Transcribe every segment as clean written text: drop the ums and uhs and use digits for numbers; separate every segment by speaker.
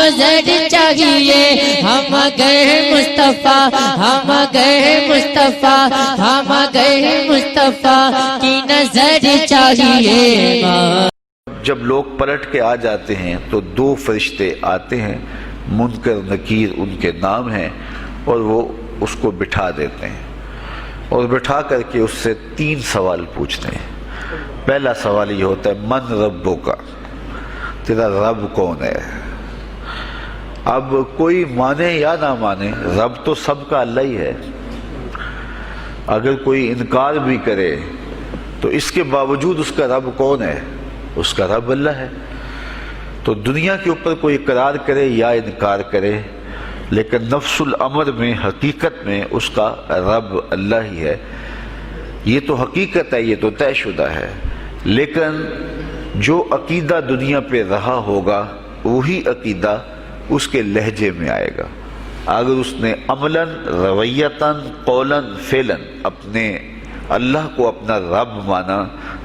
Speaker 1: نظر چاہیے، ہم گئے مصطفیٰ، ہم گئے مصطفیٰ، ہم گئے مصطفیٰ کی نظر چاہیے۔
Speaker 2: جب لوگ پلٹ کے آ جاتے ہیں تو دو فرشتے آتے ہیں، منکر نکیر ان کے نام ہیں، اور وہ اس کو بٹھا دیتے ہیں اور بٹھا کر کے اس سے 3 سوال پوچھتے ہیں۔ پہلا سوال یہ ہوتا ہے من ربک، تیرا رب کون ہے؟ اب کوئی مانے یا نہ مانے، رب تو سب کا اللہ ہی ہے۔ اگر کوئی انکار بھی کرے تو اس کے باوجود اس کا رب کون ہے؟ اس کا رب اللہ ہے۔ تو دنیا کے اوپر کوئی اقرار کرے یا انکار کرے، لیکن نفس الامر میں، حقیقت میں اس کا رب اللہ ہی ہے۔ یہ تو حقیقت ہے، یہ تو طے شدہ ہے۔ لیکن جو عقیدہ دنیا پہ رہا ہوگا وہی عقیدہ اس کے لہجے میں آئے گا۔ اگر اس نے عملاً، رویتاً، قولاً، فعلاً اپنے اللہ کو اپنا رب مانا،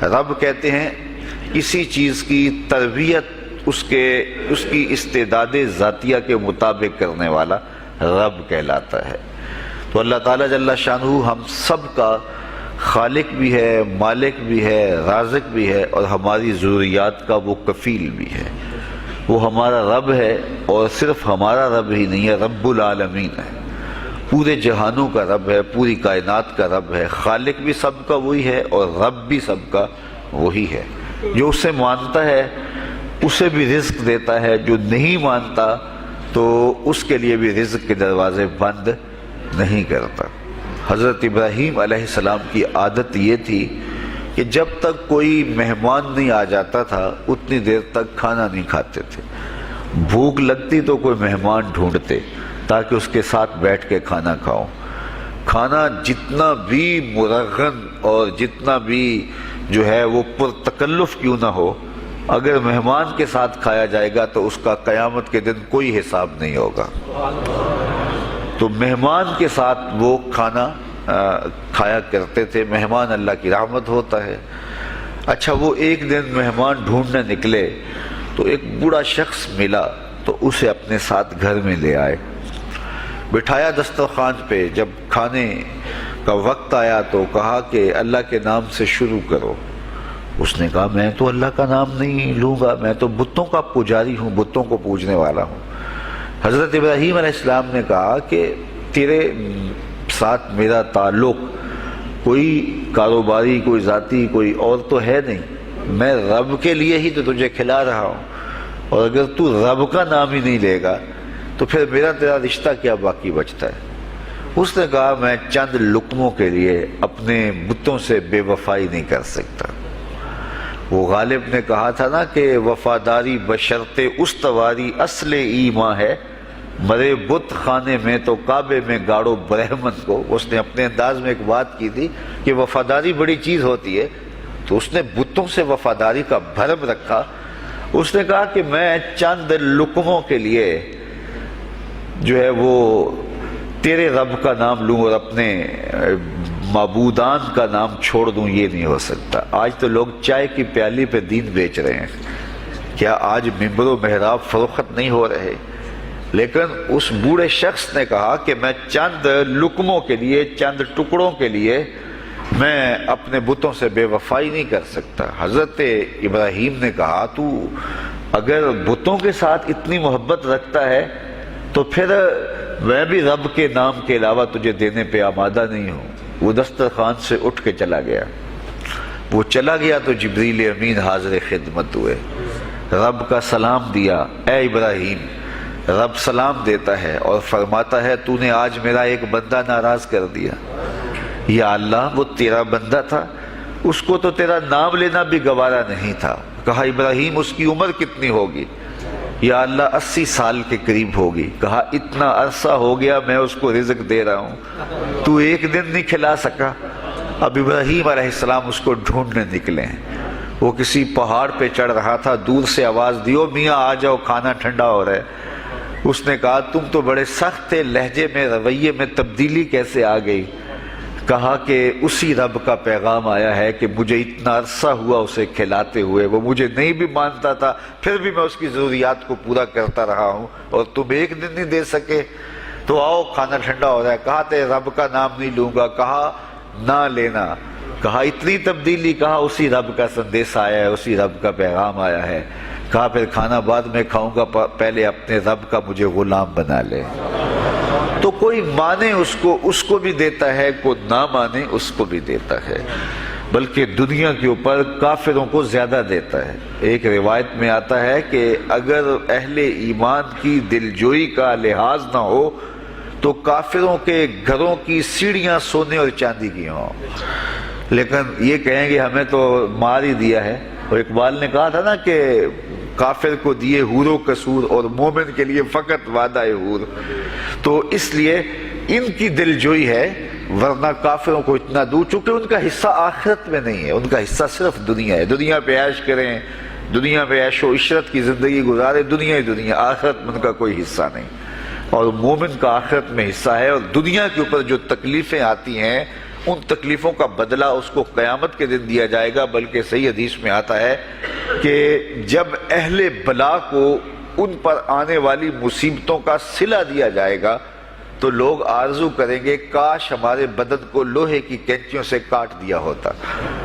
Speaker 2: رب کہتے ہیں کسی چیز کی تربیت اس کی استعداد ذاتیہ کے مطابق کرنے والا رب کہلاتا ہے۔ تو اللہ تعالیٰ جل شانہ ہم سب کا خالق بھی ہے، مالک بھی ہے، رازق بھی ہے، اور ہماری ضروریات کا وہ کفیل بھی ہے۔ وہ ہمارا رب ہے، اور صرف ہمارا رب ہی نہیں ہے، رب العالمین ہے، پورے جہانوں کا رب ہے، پوری کائنات کا رب ہے۔ خالق بھی سب کا وہی ہے اور رب بھی سب کا وہی ہے۔ جو اسے مانتا ہے اسے بھی رزق دیتا ہے، جو نہیں مانتا تو اس کے لیے بھی رزق کے دروازے بند نہیں کرتا۔ حضرت ابراہیم علیہ السلام کی عادت یہ تھی کہ جب تک کوئی مہمان نہیں آ جاتا تھا اتنی دیر تک کھانا نہیں کھاتے تھے۔ بھوک لگتی تو کوئی مہمان ڈھونڈتے تاکہ اس کے ساتھ بیٹھ کے کھانا کھاؤ۔ کھانا جتنا بھی مرغن اور جتنا بھی جو ہے وہ پرتکلف کیوں نہ ہو، اگر مہمان کے ساتھ کھایا جائے گا تو اس کا قیامت کے دن کوئی حساب نہیں ہوگا۔ تو مہمان کے ساتھ وہ کھانا کھایا کرتے تھے۔ مہمان اللہ کی رحمت ہوتا ہے۔ اچھا، وہ ایک دن مہمان ڈھونڈنے نکلے تو ایک بوڑھا شخص ملا تو اسے اپنے ساتھ گھر میں لے آئے، بٹھایا دسترخوان پہ۔ جب کھانے کا وقت آیا تو کہا کہ اللہ کے نام سے شروع کرو۔ اس نے کہا میں تو اللہ کا نام نہیں لوں گا، میں تو بتوں کا پجاری ہوں، بتوں کو پوجنے والا ہوں۔ حضرت ابراہیم علیہ السلام نے کہا کہ تیرے ساتھ میرا تعلق کوئی کاروباری، کوئی ذاتی، کوئی اور تو ہے نہیں، میں رب کے لیے ہی تو تجھے کھلا رہا ہوں، اور اگر تو رب کا نام ہی نہیں لے گا تو پھر میرا تیرا رشتہ کیا باقی بچتا ہے؟ اس نے کہا میں چند لقموں کے لیے اپنے بتوں سے بے وفائی نہیں کر سکتا۔ وہ غالب نے کہا تھا نا کہ وفاداری بشرط استواری اصل ایمان ہے، مرے بت خانے میں تو کعبے میں گاڑو برہمن کو۔ اس نے اپنے انداز میں ایک بات کی تھی کہ وفاداری بڑی چیز ہوتی ہے، تو اس نے بتوں سے وفاداری کا بھرم رکھا۔ اس نے کہا کہ میں چند لقموں کے لیے جو ہے وہ تیرے رب کا نام لوں اور اپنے معبودان کا نام چھوڑ دوں، یہ نہیں ہو سکتا۔ آج تو لوگ چائے کی پیالی پہ دین بیچ رہے ہیں، کیا آج ممبر و محراب فروخت نہیں ہو رہے؟ لیکن اس بوڑھے شخص نے کہا کہ میں چند لقموں کے لیے، چند ٹکڑوں کے لیے میں اپنے بتوں سے بے وفائی نہیں کر سکتا۔ حضرت ابراہیم نے کہا تو اگر بتوں کے ساتھ اتنی محبت رکھتا ہے تو پھر میں بھی رب کے نام کے علاوہ تجھے دینے پہ آمادہ نہیں ہوں۔ وہ دسترخوان سے اٹھ کے چلا گیا۔ وہ چلا گیا تو جبریل امین حاضر خدمت ہوئے، رب کا سلام دیا۔ اے ابراہیم، رب سلام دیتا ہے اور فرماتا ہے تو نے آج میرا ایک بندہ ناراض کر دیا۔ یا اللہ، وہ تیرا بندہ تھا، اس کو تو تیرا نام لینا بھی گوارا نہیں تھا۔ کہا ابراہیم اس کی عمر کتنی ہوگی؟ یا اللہ 80 سال کے قریب ہوگی۔ کہا اتنا عرصہ ہو گیا میں اس کو رزق دے رہا ہوں، تو ایک دن نہیں کھلا سکا؟ اب ابراہیم علیہ السلام اس کو ڈھونڈنے نکلے ہیں۔ وہ کسی پہاڑ پہ چڑھ رہا تھا، دور سے آواز دی او میاں آ جاؤ، کھانا ٹھنڈا ہو رہا ہے۔ اس نے کہا تم تو بڑے سخت تھے، لہجے میں، رویے میں تبدیلی کیسے آ گئی؟ کہا کہ اسی رب کا پیغام آیا ہے کہ مجھے اتنا عرصہ ہوا اسے کھلاتے ہوئے، وہ مجھے نہیں بھی مانتا تھا، پھر بھی میں اس کی ضروریات کو پورا کرتا رہا ہوں، اور تم ایک دن نہیں دے سکے، تو آؤ کھانا ٹھنڈا ہو رہا ہے۔ کہا تے رب کا نام نہیں لوں گا، کہا نہ لینا، کہا اتنی تبدیلی، کہا اسی رب کا سندیش آیا ہے، اسی رب کا پیغام آیا ہے، کہا پھر کھانا بعد میں کھاؤں گا، پہلے اپنے رب کا مجھے غلام بنا لے۔ تو کوئی مانے اس کو بھی دیتا ہے، کوئی نہ مانے اس کو بھی دیتا ہے، بلکہ دنیا کے اوپر کافروں کو زیادہ دیتا ہے۔ ایک روایت میں آتا ہے کہ اگر اہل ایمان کی دلجوئی کا لحاظ نہ ہو تو کافروں کے گھروں کی سیڑھیاں سونے اور چاندی کی ہوں، لیکن یہ کہیں گے ہمیں تو مار ہی دیا ہے۔ اور اقبال نے کہا تھا نا کہ کافر کو دیے حور و قصور اور مومن کے لیے فقط وعدہ حور، تو اس لیے ان کی دلجوئی ہے، ورنہ کافروں کو اتنا دور، چونکہ ان کا حصہ آخرت میں نہیں ہے، ان کا حصہ صرف دنیا ہے۔ دنیا پہ عیش کریں، دنیا پہ عیش و عشرت کی زندگی گزارے، دنیا ہی دنیا، آخرت میں ان کا کوئی حصہ نہیں، اور مومن کا آخرت میں حصہ ہے۔ اور دنیا کے اوپر جو تکلیفیں آتی ہیں ان تکلیفوں کا بدلہ اس کو قیامت کے دن دیا جائے گا، بلکہ صحیح حدیث میں آتا ہے کہ جب اہل بلا کو ان پر آنے والی مصیبتوں کا صلہ دیا جائے گا تو لوگ آرزو کریں گے کاش ہمارے بدن کو لوہے کی کینچیوں سے کاٹ دیا ہوتا،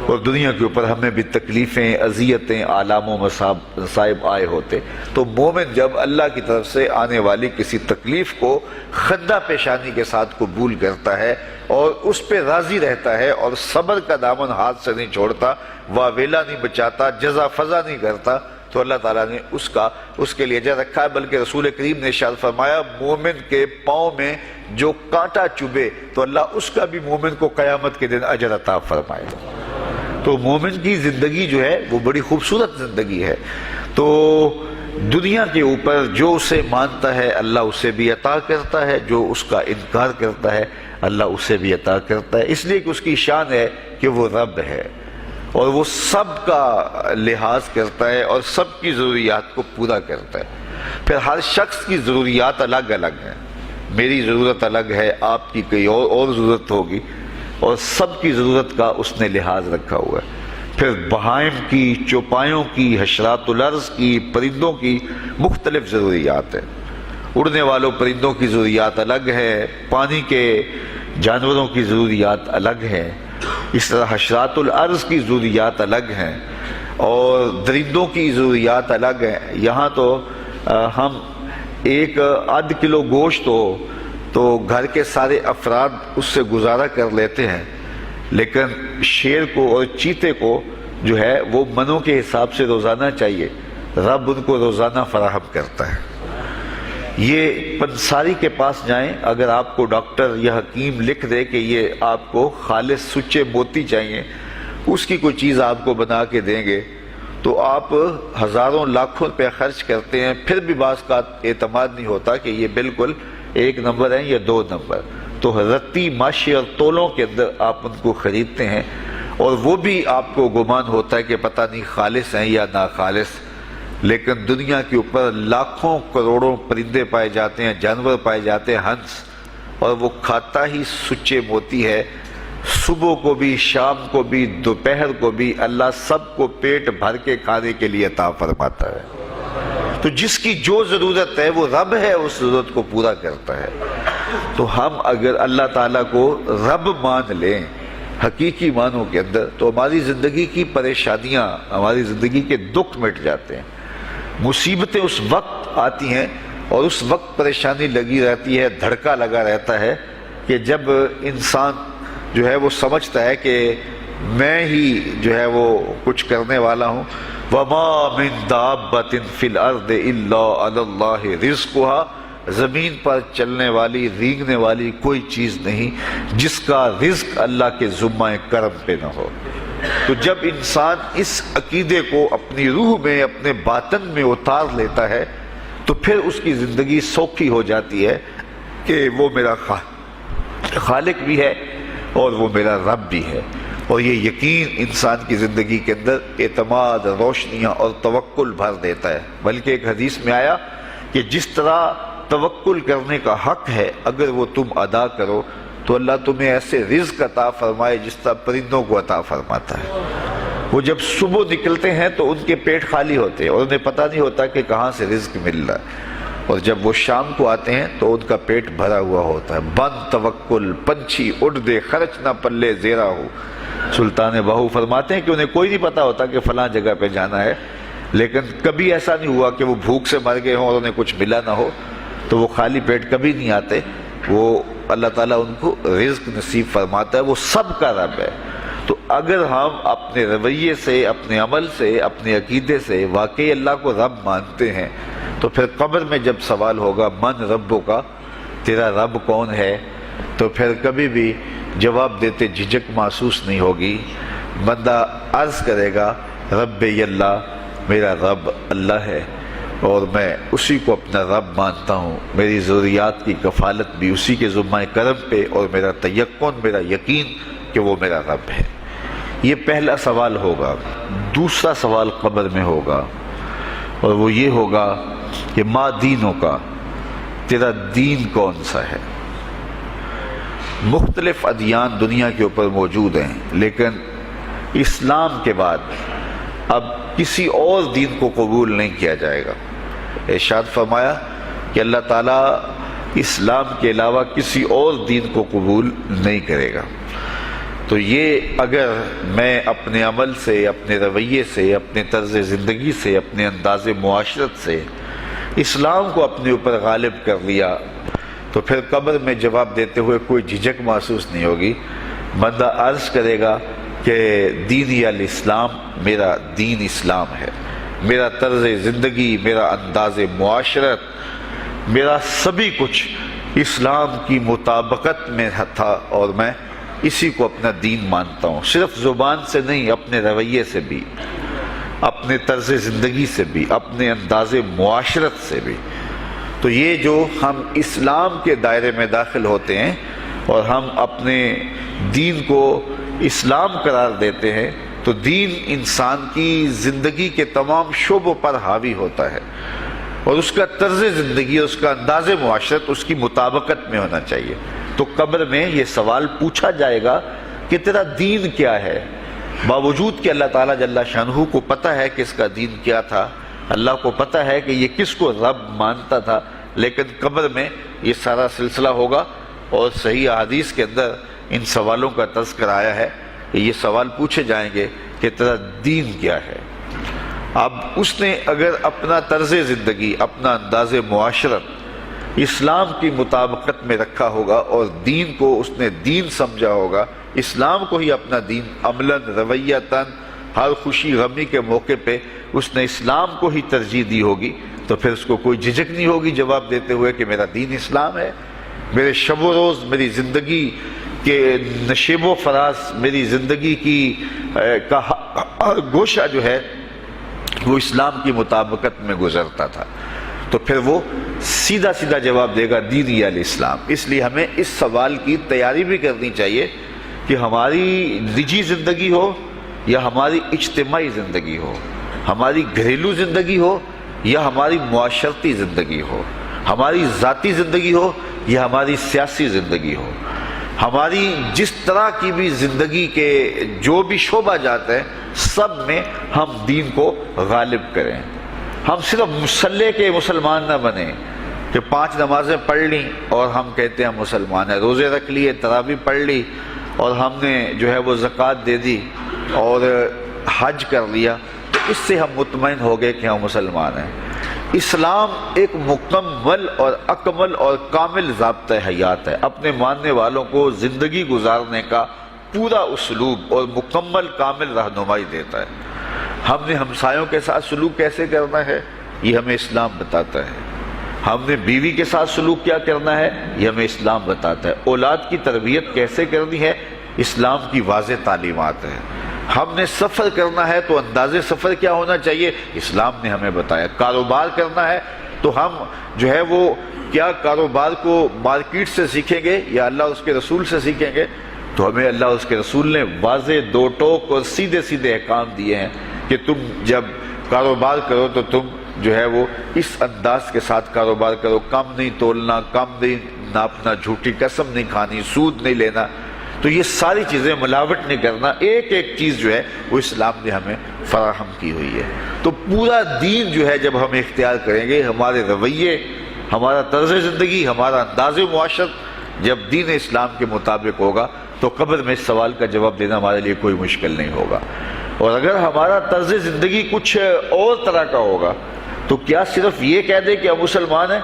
Speaker 2: اور دنیا کے اوپر ہمیں بھی تکلیفیں، اذیتیں، آلام و مصائب آئے ہوتے۔ تو مومن جب اللہ کی طرف سے آنے والی کسی تکلیف کو خندہ پیشانی کے ساتھ قبول کرتا ہے اور اس پہ راضی رہتا ہے اور صبر کا دامن ہاتھ سے نہیں چھوڑتا، واویلا نہیں بچاتا، جزا فضا نہیں کرتا، تو اللہ تعالیٰ نے اس کے لیے اجر رکھا ہے۔ بلکہ رسول کریم نے ارشاد فرمایا مومن کے پاؤں میں جو کانٹا چبھے تو اللہ اس کا بھی مومن کو قیامت کے دن اجر عطا فرمائے۔ تو مومن کی زندگی جو ہے وہ بڑی خوبصورت زندگی ہے۔ تو دنیا کے اوپر جو اسے مانتا ہے اللہ اسے بھی عطا کرتا ہے، جو اس کا انکار کرتا ہے اللہ اسے بھی عطا کرتا ہے، اس لیے کہ اس کی شان ہے کہ وہ رب ہے اور وہ سب کا لحاظ کرتا ہے اور سب کی ضروریات کو پورا کرتا ہے۔ پھر ہر شخص کی ضروریات الگ الگ ہیں، میری ضرورت الگ ہے، آپ کی کوئی اور ضرورت ہوگی، اور سب کی ضرورت کا اس نے لحاظ رکھا ہوا ہے۔ پھر بہائم کی، چوپایوں کی، حشرات الارض کی، پرندوں کی مختلف ضروریات ہیں۔ اڑنے والوں پرندوں کی ضروریات الگ ہے، پانی کے جانوروں کی ضروریات الگ ہیں، اس طرح حشرات الارض کی ضروریات الگ ہیں اور درندوں کی ضروریات الگ ہیں۔ یہاں تو ہم ایک آدھ کلو گوشت ہو تو گھر کے سارے افراد اس سے گزارا کر لیتے ہیں، لیکن شیر کو اور چیتے کو جو ہے وہ منوں کے حساب سے روزانہ چاہیے، رب ان کو روزانہ فراہم کرتا ہے۔ یہ پنساری کے پاس جائیں، اگر آپ کو ڈاکٹر یا حکیم لکھ دے کہ یہ آپ کو خالص سچے موتی چاہیے، اس کی کوئی چیز آپ کو بنا کے دیں گے تو آپ ہزاروں لاکھوں روپے خرچ کرتے ہیں، پھر بھی بعض کا اعتماد نہیں ہوتا کہ یہ بالکل 1 نمبر ہے یا 2 نمبر۔ تو رتی ماشی اور تولوں کے اندر آپ ان کو خریدتے ہیں اور وہ بھی آپ کو گمان ہوتا ہے کہ پتہ نہیں خالص ہیں یا ناخالص، لیکن دنیا کے اوپر لاکھوں کروڑوں پرندے پائے جاتے ہیں، جانور پائے جاتے ہیں، ہنس، اور وہ کھاتا ہی سچے موتی ہے۔ صبح کو بھی، شام کو بھی، دوپہر کو بھی اللہ سب کو پیٹ بھر کے کھانے کے لیے عطا فرماتا ہے۔ تو جس کی جو ضرورت ہے وہ رب ہے، اس ضرورت کو پورا کرتا ہے۔ تو ہم اگر اللہ تعالیٰ کو رب مان لیں حقیقی معنوں کے اندر تو ہماری زندگی کی پریشانیاں، ہماری زندگی کے دکھ مٹ جاتے ہیں۔ مصیبتیں اس وقت آتی ہیں اور اس وقت پریشانی لگی رہتی ہے، دھڑکا لگا رہتا ہے کہ جب انسان جو ہے وہ سمجھتا ہے کہ میں ہی جو ہے وہ کچھ کرنے والا ہوں۔ وَمَا مِن دَابَّةٍ فِي الْأَرْضِ إِلَّا عَلَى اللَّهِ رِزْقُهَا، زمین پر چلنے والی، رینگنے والی کوئی چیز نہیں جس کا رزق اللہ کے ذمہ کرم پہ نہ ہو۔ تو جب انسان اس عقیدے کو اپنی روح میں، اپنے باطن میں اتار لیتا ہے تو پھر اس کی زندگی سوکھی ہو جاتی ہے کہ وہ میرا خالق بھی ہے اور وہ میرا رب بھی ہے، اور یہ یقین انسان کی زندگی کے اندر اعتماد، روشنیاں اور توکل بھر دیتا ہے۔ بلکہ ایک حدیث میں آیا کہ جس طرح توکل کرنے کا حق ہے اگر وہ تم ادا کرو تو اللہ تمہیں ایسے رزق عطا فرمائے جس طرح پرندوں کو عطا فرماتا ہے۔ وہ جب صبح نکلتے ہیں تو ان کے پیٹ خالی ہوتے ہیں اور انہیں پتہ نہیں ہوتا کہ کہاں سے رزق مل رہا ہے، اور جب وہ شام کو آتے ہیں تو ان کا پیٹ بھرا ہوا ہوتا ہے۔ بند توکل پنچھی اڑ دے خرچ نہ پلے زیرا ہو، سلطان بہو فرماتے ہیں کہ انہیں کوئی نہیں پتا ہوتا کہ فلاں جگہ پہ جانا ہے، لیکن کبھی ایسا نہیں ہوا کہ وہ بھوک سے مر گئے ہوں اور انہیں کچھ ملا نہ ہو، تو وہ خالی پیٹ کبھی نہیں آتے۔ وہ اللہ تعالیٰ ان کو رزق نصیب فرماتا ہے، وہ سب کا رب ہے۔ تو اگر ہم اپنے رویے سے، اپنے عمل سے، اپنے عقیدے سے واقعی اللہ کو رب مانتے ہیں تو پھر قبر میں جب سوال ہوگا من ربوں کا، تیرا رب کون ہے، تو پھر کبھی بھی جواب دیتے جھجک محسوس نہیں ہوگی۔ بندہ عرض کرے گا رب اللہ، میرا رب اللہ ہے اور میں اسی کو اپنا رب مانتا ہوں، میری ضروریات کی کفالت بھی اسی کے ذمہ کرم پہ، اور میرا تیقن، میرا یقین کہ وہ میرا رب ہے۔ یہ پہلا سوال ہوگا۔ دوسرا سوال قبر میں ہوگا، اور وہ یہ ہوگا کہ ما دینوں کا، تیرا دین کون سا ہے؟ مختلف ادیان دنیا کے اوپر موجود ہیں، لیکن اسلام کے بعد اب کسی اور دین کو قبول نہیں کیا جائے گا۔ ارشاد فرمایا کہ اللہ تعالیٰ اسلام کے علاوہ کسی اور دین کو قبول نہیں کرے گا۔ تو یہ اگر میں اپنے عمل سے، اپنے رویے سے، اپنے طرز زندگی سے، اپنے انداز معاشرت سے اسلام کو اپنے اوپر غالب کر لیا تو پھر قبر میں جواب دیتے ہوئے کوئی جھجک محسوس نہیں ہوگی۔ بندہ عرض کرے گا کہ دینی الاسلام، میرا دین اسلام ہے، میرا طرز زندگی، میرا انداز معاشرت، میرا سبھی کچھ اسلام کی مطابقت میں تھا اور میں اسی کو اپنا دین مانتا ہوں، صرف زبان سے نہیں، اپنے رویے سے بھی، اپنے طرز زندگی سے بھی، اپنے انداز معاشرت سے بھی۔ تو یہ جو ہم اسلام کے دائرے میں داخل ہوتے ہیں اور ہم اپنے دین کو اسلام قرار دیتے ہیں تو دین انسان کی زندگی کے تمام شعبوں پر حاوی ہوتا ہے، اور اس کا طرز زندگی، اس کا انداز معاشرت اس کی مطابقت میں ہونا چاہیے۔ تو قبر میں یہ سوال پوچھا جائے گا کہ تیرا دین کیا ہے، باوجود کہ اللہ تعالیٰ جل شانہ کو پتہ ہے کہ اس کا دین کیا تھا، اللہ کو پتہ ہے کہ یہ کس کو رب مانتا تھا، لیکن قبر میں یہ سارا سلسلہ ہوگا، اور صحیح احادیث کے اندر ان سوالوں کا تذکر آیا ہے کہ یہ سوال پوچھے جائیں گے کہ تیرا دین کیا ہے۔ اب اس نے اگر اپنا طرز زندگی، اپنا انداز معاشرت اسلام کی مطابقت میں رکھا ہوگا اور دین کو اس نے دین سمجھا ہوگا، اسلام کو ہی اپنا دین عملاً، رویتاً، ہر خوشی غمی کے موقع پہ اس نے اسلام کو ہی ترجیح دی ہوگی، تو پھر اس کو کوئی جھجک نہیں ہوگی جواب دیتے ہوئے کہ میرا دین اسلام ہے۔ میرے شب و روز، میری زندگی کے نشیب و فراز، میری زندگی کی کا ہر گوشہ جو ہے وہ اسلام کی مطابقت میں گزرتا تھا، تو پھر وہ سیدھا سیدھا جواب دے گا دینی الاسلام۔ اس لیے ہمیں اس سوال کی تیاری بھی کرنی چاہیے کہ ہماری نجی زندگی ہو یا ہماری اجتماعی زندگی ہو، ہماری گھریلو زندگی ہو یا ہماری معاشرتی زندگی ہو، ہماری ذاتی زندگی ہو یا ہماری سیاسی زندگی ہو، ہماری جس طرح کی بھی زندگی کے جو بھی شعبہ جاتے ہیں سب میں ہم دین کو غالب کریں۔ ہم صرف مسلح کے مسلمان نہ بنیں کہ 5 نمازیں پڑھ لیں اور ہم کہتے ہیں مسلمان ہیں، روزے رکھ لیے، تراویح پڑھ لی اور ہم نے جو ہے وہ زکوٰۃ دے دی اور حج کر لیا، تو اس سے ہم مطمئن ہو گئے کہ ہم مسلمان ہیں۔ اسلام ایک مکمل اور اکمل اور کامل ضابطۂ حیات ہے، اپنے ماننے والوں کو زندگی گزارنے کا پورا اسلوب اور مکمل کامل رہنمائی دیتا ہے۔ ہم نے ہمسایوں کے ساتھ سلوک کیسے کرنا ہے یہ ہمیں اسلام بتاتا ہے، ہم نے بیوی کے ساتھ سلوک کیا کرنا ہے یہ ہمیں اسلام بتاتا ہے، اولاد کی تربیت کیسے کرنی ہے اسلام کی واضح تعلیمات ہیں، ہم نے سفر کرنا ہے تو انداز سفر کیا ہونا چاہیے اسلام نے ہمیں بتایا، کاروبار کرنا ہے تو ہم جو ہے وہ کیا کاروبار کو مارکیٹ سے سیکھیں گے یا اللہ اس کے رسول سے سیکھیں گے، تو ہمیں اللہ اس کے رسول نے واضح 2 ٹوک اور سیدھے سیدھے احکام دیے ہیں کہ تم جب کاروبار کرو تو تم جو ہے وہ اس انداز کے ساتھ کاروبار کرو، کم نہیں تولنا، کم نہیں ناپنا، جھوٹی قسم نہیں کھانی، سود نہیں لینا، تو یہ ساری چیزیں ملاوٹ نہیں کرنا، ایک ایک چیز جو ہے وہ اسلام نے ہمیں فراہم کی ہوئی ہے۔ تو پورا دین جو ہے جب ہم اختیار کریں گے، ہمارے رویے، ہمارا طرز زندگی، ہمارا انداز معاشرت جب دین اسلام کے مطابق ہوگا تو قبر میں اس سوال کا جواب دینا ہمارے لیے کوئی مشکل نہیں ہوگا۔ اور اگر ہمارا طرز زندگی کچھ اور طرح کا ہوگا تو کیا صرف یہ کہہ دے کہ ہم مسلمان ہیں؟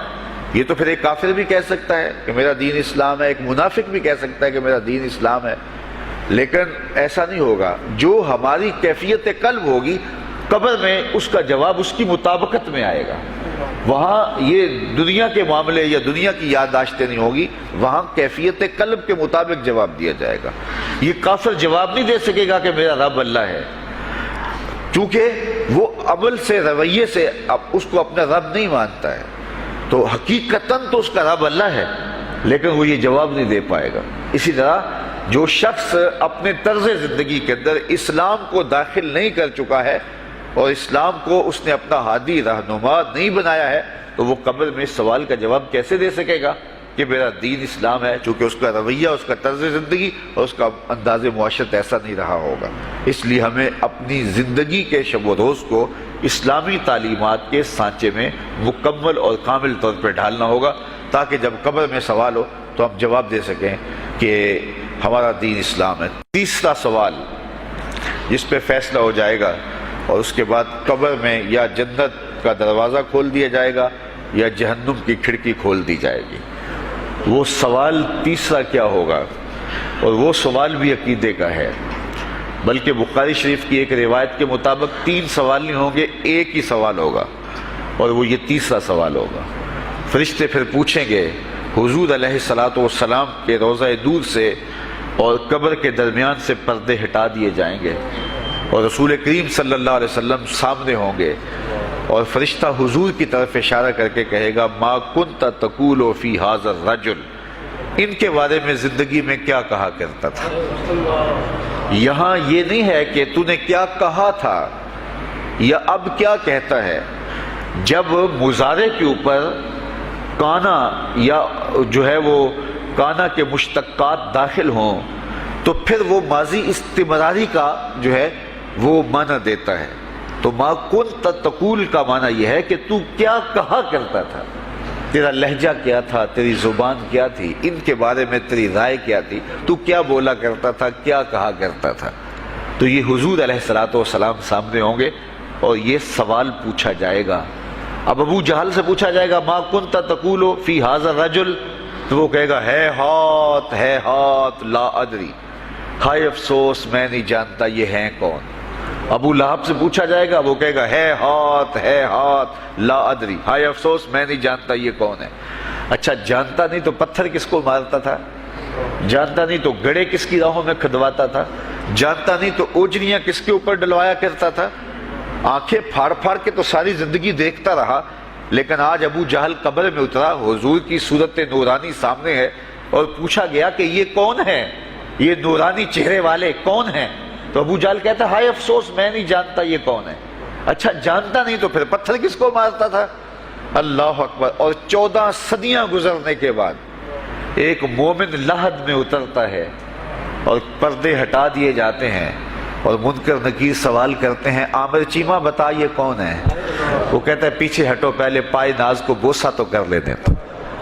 Speaker 2: یہ تو پھر ایک کافر بھی کہہ سکتا ہے کہ میرا دین اسلام ہے، ایک منافق بھی کہہ سکتا ہے کہ میرا دین اسلام ہے، لیکن ایسا نہیں ہوگا۔ جو ہماری کیفیت قلب ہوگی قبر میں اس کا جواب اس کی مطابقت میں آئے گا۔ وہاں یہ دنیا کے معاملے یا دنیا کی یادداشتیں نہیں ہوگی، وہاں کیفیت قلب کے مطابق جواب دیا جائے گا۔ یہ کافر جواب نہیں دے سکے گا کہ میرا رب اللہ ہے، چونکہ وہ عمل سے، رویے سے اس کو اپنا رب نہیں مانتا ہے، تو حقیقتاً تو اس کا رب اللہ ہے، لیکن وہ یہ جواب نہیں دے پائے گا۔ اسی طرح جو شخص اپنے طرز زندگی کے اندر اسلام کو داخل نہیں کر چکا ہے اور اسلام کو اس نے اپنا ہادی رہنما نہیں بنایا ہے، تو وہ قبر میں اس سوال کا جواب کیسے دے سکے گا کہ میرا دین اسلام ہے، چونکہ اس کا رویہ، اس کا طرز زندگی اور اس کا انداز معاشرت ایسا نہیں رہا ہوگا۔ اس لیے ہمیں اپنی زندگی کے شب و روز کو اسلامی تعلیمات کے سانچے میں مکمل اور کامل طور پہ ڈھالنا ہوگا، تاکہ جب قبر میں سوال ہو تو ہم جواب دے سکیں کہ ہمارا دین اسلام ہے۔ تیسرا سوال جس پہ فیصلہ ہو جائے گا، اور اس کے بعد قبر میں یا جنت کا دروازہ کھول دیا جائے گا یا جہنم کی کھڑکی کھول دی جائے گی، وہ سوال تیسرا کیا ہوگا؟ اور وہ سوال بھی عقیدے کا ہے، بلکہ بخاری شریف کی ایک روایت کے مطابق 3 سوال نہیں ہوں گے، ایک ہی سوال ہوگا، اور وہ یہ تیسرا سوال ہوگا۔ فرشتے پھر پوچھیں گے حضور علیہ الصلوۃ والسلام کے روضہ دور سے اور قبر کے درمیان سے پردے ہٹا دیے جائیں گے، اور رسول کریم صلی اللہ علیہ وسلم سامنے ہوں گے، اور فرشتہ حضور کی طرف اشارہ کر کے کہے گا ما کنت تقول فی ھذا الرجل، ان کے بارے میں زندگی میں کیا کہا کرتا تھا۔ یہاں یہ نہیں ہے کہ تو نے کیا کہا تھا یا اب کیا کہتا ہے۔ جب مضارع کے اوپر کانا یا جو ہے وہ کانا کے مشتقات داخل ہوں تو پھر وہ ماضی استمراری کا جو ہے وہ معنی دیتا ہے۔ تو ما کنت تقول کا معنی یہ ہے کہ تو کیا کہا کرتا تھا، تیرا لہجہ کیا تھا، تیری زبان کیا تھی، ان کے بارے میں تیری رائے کیا تھی، تو کیا بولا کرتا تھا، کیا کہا کرتا تھا۔ تو یہ حضور علیہ الصلوۃ والسلام سامنے ہوں گے اور یہ سوال پوچھا جائے گا۔ اب ابو جہل سے پوچھا جائے گا ما کنت تقول فی ھذا الرجل، تو وہ کہے گا ہے ہاتھ لا ادری، ہائے افسوس میں نہیں جانتا یہ ہیں کون۔ ابو لہب سے پوچھا جائے گا، وہ کہے گا ہے ہاتھ لا ادری، ہائے افسوس میں نہیں جانتا یہ کون ہے۔ اچھا جانتا نہیں تو پتھر کس کو مارتا تھا، جانتا نہیں تو گڑے کس کی راہوں میں کھدواتا تھا، جانتا نہیں تو اوجریاں کس کے اوپر ڈلوایا کرتا تھا۔ آنکھیں پھاڑ پھاڑ کے تو ساری زندگی دیکھتا رہا، لیکن آج ابو جہل قبر میں اترا، حضور کی صورت نورانی سامنے ہے، اور پوچھا گیا کہ یہ کون ہے، یہ نورانی چہرے والے کون ہیں؟ تو ابو جہل کہتا ہے ہائے افسوس میں نہیں جانتا یہ کون ہے۔ اچھا جانتا نہیں تو پھر پتھر کس کو مارتا تھا؟ اللہ اکبر۔ اور 14 صدیاں گزرنے کے بعد ایک مومن لحد میں اترتا ہے اور پردے ہٹا دیے جاتے ہیں، اور منکر نکیر سوال کرتے ہیں عامر چیمہ بتا یہ کون ہے؟ وہ کہتا ہے پیچھے ہٹو، پہلے پائے ناز کو بوسہ تو کر لینے تو،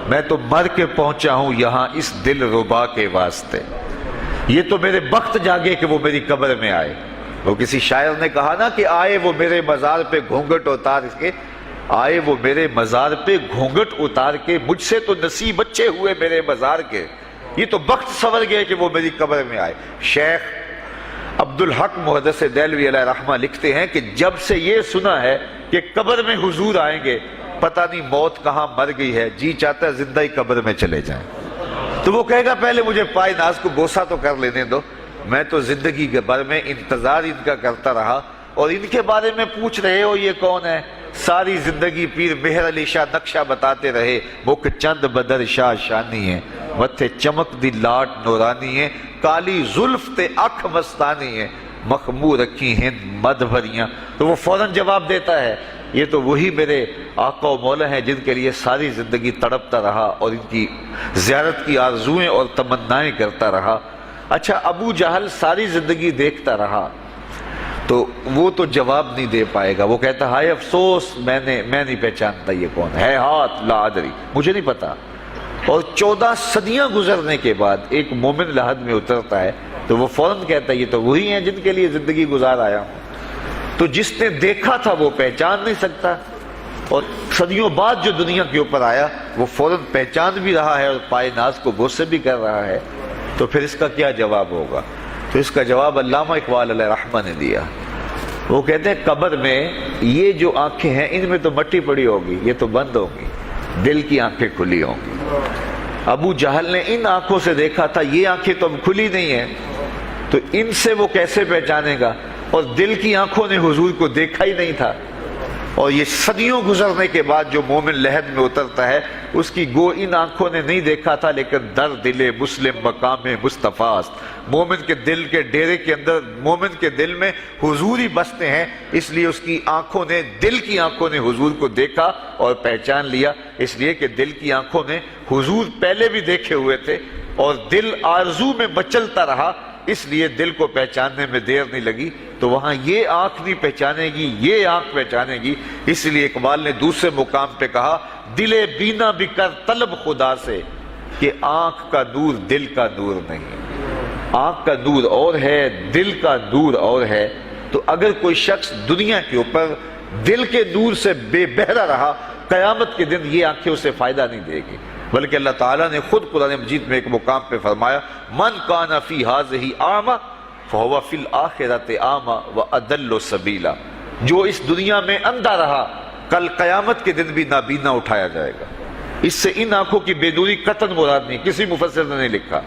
Speaker 2: میں تو مر کے پہنچا ہوں یہاں اس دل ربا کے واسطے، یہ تو میرے بخت جاگے کہ وہ میری قبر میں آئے۔ وہ کسی شاعر نے کہا نا کہ آئے وہ میرے مزار پہ گھونگھٹ اتار کے، آئے وہ میرے مزار پہ گھونگھٹ اتار کے، مجھ سے تو نصیب اچھے ہوئے میرے مزار کے، یہ تو بخت سنور گئے کہ وہ میری قبر میں آئے۔ شیخ عبدالحق محدث دہلوی علیہ رحمہ لکھتے ہیں کہ جب سے یہ سنا ہے کہ قبر میں حضور آئیں گے، پتہ نہیں موت کہاں مر گئی ہے، جی چاہتا ہے زندہ ہی قبر میں چلے جائیں۔ تو وہ کہے گا پہلے مجھے پائے ناز کو بوسہ تو کر لینے دو، میں تو زندگی کے بھر میں انتظار ان کا کرتا رہا، اور ان کے بارے میں پوچھ رہے ہو یہ کون ہے؟ ساری زندگی پیر مہر علی شاہ نقشہ بتاتے رہے، مکھ چند بدر شاہ شانی ہے، متھے چمک دی لاٹ نورانی ہے، کالی زلف تے اکھ مستانی ہے، مخمور رکھی ہند مد بھریاں۔ تو وہ فوراً جواب دیتا ہے یہ تو وہی میرے آقا و مولا ہیں جن کے لیے ساری زندگی تڑپتا رہا اور ان کی زیارت کی آرزوئیں اور تمنائیں کرتا رہا۔ اچھا ابو جہل ساری زندگی دیکھتا رہا تو وہ تو جواب نہیں دے پائے گا، وہ کہتا ہائے افسوس میں نہیں پہچانتا یہ کون ہے، ہاتھ لا ادری، مجھے نہیں پتا۔ اور 14 صدیاں گزرنے کے بعد ایک مومن لحد میں اترتا ہے تو وہ فوراً کہتا ہے یہ تو وہی ہیں جن کے لیے زندگی گزار آیا ہوں۔ تو جس نے دیکھا تھا وہ پہچان نہیں سکتا، اور صدیوں بعد جو دنیا کے اوپر آیا وہ فوراً پہچان بھی رہا ہے اور پائے ناز کو بوسے بھی کر رہا ہے، تو پھر اس کا کیا جواب ہوگا؟ تو اس کا جواب علامہ اقبال علیہ رحمہ نے دیا۔ وہ کہتے ہیں قبر میں یہ جو آنکھیں ہیں ان میں تو مٹی پڑی ہوگی، یہ تو بند ہوگی، دل کی آنکھیں کھلی ہوں گی۔ ابو جہل نے ان آنکھوں سے دیکھا تھا، یہ آنکھیں تو اب کھلی نہیں ہیں، تو ان سے وہ کیسے پہچانے گا؟ اور دل کی آنکھوں نے حضور کو دیکھا ہی نہیں تھا۔ اور یہ صدیوں گزرنے کے بعد جو مومن لحد میں اترتا ہے اس کی گو ان آنکھوں نے نہیں دیکھا تھا، لیکن در دل مسلم مقام مصطفیٰ است، مومن کے دل کے ڈیرے کے اندر مومن کے دل میں حضور ہی بستے ہیں، اس لیے اس کی آنکھوں نے، دل کی آنکھوں نے حضور کو دیکھا اور پہچان لیا، اس لیے کہ دل کی آنکھوں نے حضور پہلے بھی دیکھے ہوئے تھے اور دل آرزو میں مچلتا رہا، اس لیے دل کو پہچاننے میں دیر نہیں لگی۔ تو وہاں یہ آنکھ نہیں پہچانے گی، یہ آنکھ پہچانے گی، اس لیے اقبال نے دوسرے مقام پہ کہا دل بینا بھی کر طلب خدا سے کہ آنکھ کا نور دل کا نور نہیں۔ آنکھ کا نور اور ہے، دل کا نور اور ہے۔ تو اگر کوئی شخص دنیا کے اوپر دل کے نور سے بے بہرا رہا، قیامت کے دن یہ آنکھیں اسے فائدہ نہیں دے گی، بلکہ اللہ تعالیٰ نے خود قرآن مجید میں ایک مقام پہ فرمایا من کان فی ہذہ اعمی فہو فی الآخرۃ اعمی واضل سبیلا، جو اس دنیا میں اندھا رہا کل قیامت کے دن بھی نابینا اٹھایا جائے گا۔ اس سے ان آنکھوں کی بے نوری قطعاً مراد نہیں، کسی مفسر نے نہیں لکھا،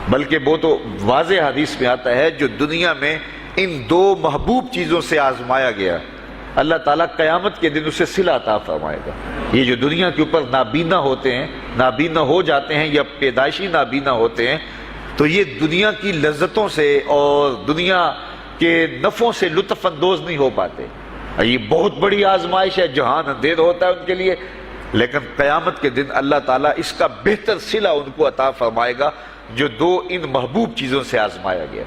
Speaker 2: بلکہ وہ تو واضح حدیث میں آتا ہے جو دنیا میں ان دو محبوب چیزوں سے آزمایا گیا، اللہ تعالیٰ قیامت کے دن اسے صلہ عطا فرمائے گا۔ یہ جو دنیا کے اوپر نابینا ہوتے ہیں، نابینا ہو جاتے ہیں یا پیدائشی نابینا ہوتے ہیں، تو یہ دنیا کی لذتوں سے اور دنیا کے نفعوں سے لطف اندوز نہیں ہو پاتے۔ یہ بہت بڑی آزمائش ہے، جہان اندھیر ہوتا ہے ان کے لیے، لیکن قیامت کے دن اللہ تعالیٰ اس کا بہتر صلہ ان کو عطا فرمائے گا جو دو ان محبوب چیزوں سے آزمایا گیا۔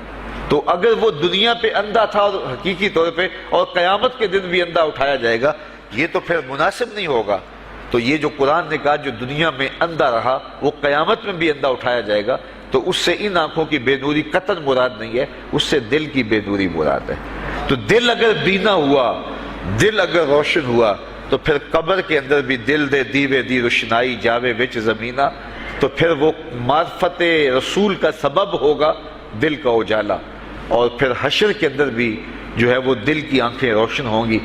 Speaker 2: تو اگر وہ دنیا پہ اندھا تھا اور حقیقی طور پہ، اور قیامت کے دن بھی اندھا اٹھایا جائے گا، یہ تو پھر مناسب نہیں ہوگا۔ تو یہ جو قرآن نے کہا جو دنیا میں اندھا رہا وہ قیامت میں بھی اندھا اٹھایا جائے گا، تو اس سے ان آنکھوں کی بے نوری قطعاً مراد نہیں ہے، اس سے دل کی بے نوری مراد ہے۔ تو دل اگر بینا ہوا، دل اگر روشن ہوا، تو پھر قبر کے اندر بھی دل دے دیوے دی روشنائی جاوے وچ زمینہ، تو پھر وہ معرفت رسول کا سبب ہوگا دل کا اجالا، اور پھر حشر کے اندر بھی جو ہے وہ دل کی آنکھیں روشن ہوں گی۔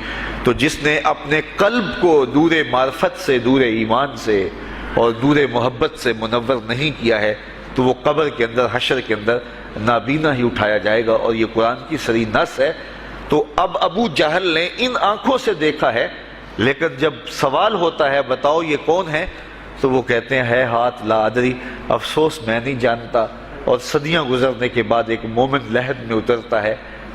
Speaker 2: تو جس نے اپنے قلب کو نور معرفت سے، نور ایمان سے اور نور محبت سے منور نہیں کیا ہے، تو وہ قبر کے اندر، حشر کے اندر نابینا ہی اٹھایا جائے گا، اور یہ قرآن کی صریح نص ہے۔ تو اب ابو جہل نے ان آنکھوں سے دیکھا ہے، لیکن جب سوال ہوتا ہے بتاؤ یہ کون ہے، تو وہ کہتے ہیں ہے ہاتھ لا ادری، افسوس میں نہیں جانتا۔ اور صدیاں گزرنے کے بعد ایک مومن لحد میں اترتا ہے،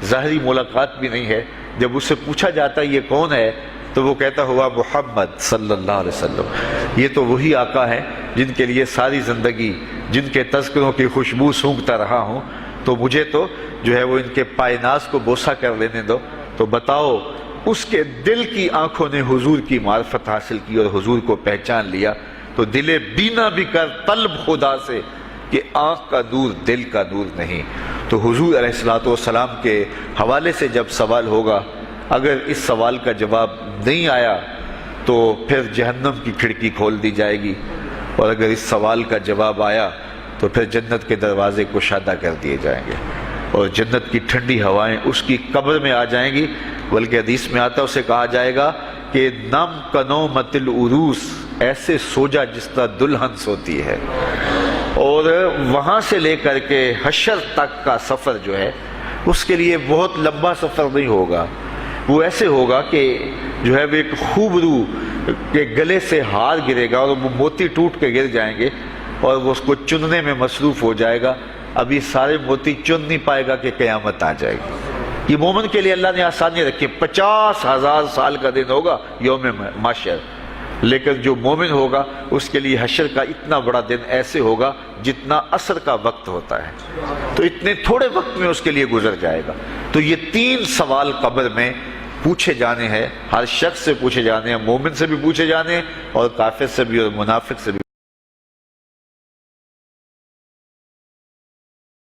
Speaker 2: ظاہری ملاقات بھی نہیں ہے، جب اس سے پوچھا جاتا ہے یہ کون ہے، تو وہ کہتا ہوا محمد صلی اللہ علیہ وسلم، یہ تو وہی آقا ہے جن کے لیے ساری زندگی، جن کے تذکروں کی خوشبو سونگھتا رہا ہوں، تو مجھے تو جو ہے وہ ان کے پائے ناز کو بوسہ کر لینے دو۔ تو بتاؤ اس کے دل کی آنکھوں نے حضور کی معرفت حاصل کی اور حضور کو پہچان لیا، تو دل بینا بھی کر طلب خدا سے کہ آنکھ کا نور دل کا نور نہیں۔ تو حضور علیہ الصلوۃ والسلام کے حوالے سے جب سوال ہوگا، اگر اس سوال کا جواب نہیں آیا تو پھر جہنم کی کھڑکی کھول دی جائے گی، اور اگر اس سوال کا جواب آیا تو پھر جنت کے دروازے کشادہ کر دیے جائیں گے، اور جنت کی ٹھنڈی ہوائیں اس کی قبر میں آ جائیں گی۔ بلکہ حدیث میں آتا ہے، اسے کہا جائے گا کہ نم کنومت العروس، ایسے سو جا جس طرح دلہن سوتی ہے۔ اور وہاں سے لے کر کے حشر تک کا سفر جو ہے اس کے لیے بہت لمبا سفر نہیں ہوگا، وہ ایسے ہوگا کہ جو ہے وہ ایک خوبرو کے گلے سے ہار گرے گا اور وہ موتی ٹوٹ کے گر جائیں گے، اور وہ اس کو چننے میں مصروف ہو جائے گا۔ ابھی سارے موتی چن نہیں پائے گا کہ قیامت آ جائے گی۔ یہ مومن کے لیے اللہ نے آسانی رکھی، 50,000 سال کا دن ہوگا یوم محشر، لیکن جو مومن ہوگا اس کے لیے حشر کا اتنا بڑا دن ایسے ہوگا جتنا عصر کا وقت ہوتا ہے، تو اتنے تھوڑے وقت میں اس کے لیے گزر جائے گا۔ تو یہ 3 سوال قبر میں پوچھے جانے ہیں، ہر شخص سے پوچھے جانے ہیں، مومن سے بھی پوچھے جانے ہیں اور کافر سے بھی اور منافق سے بھی۔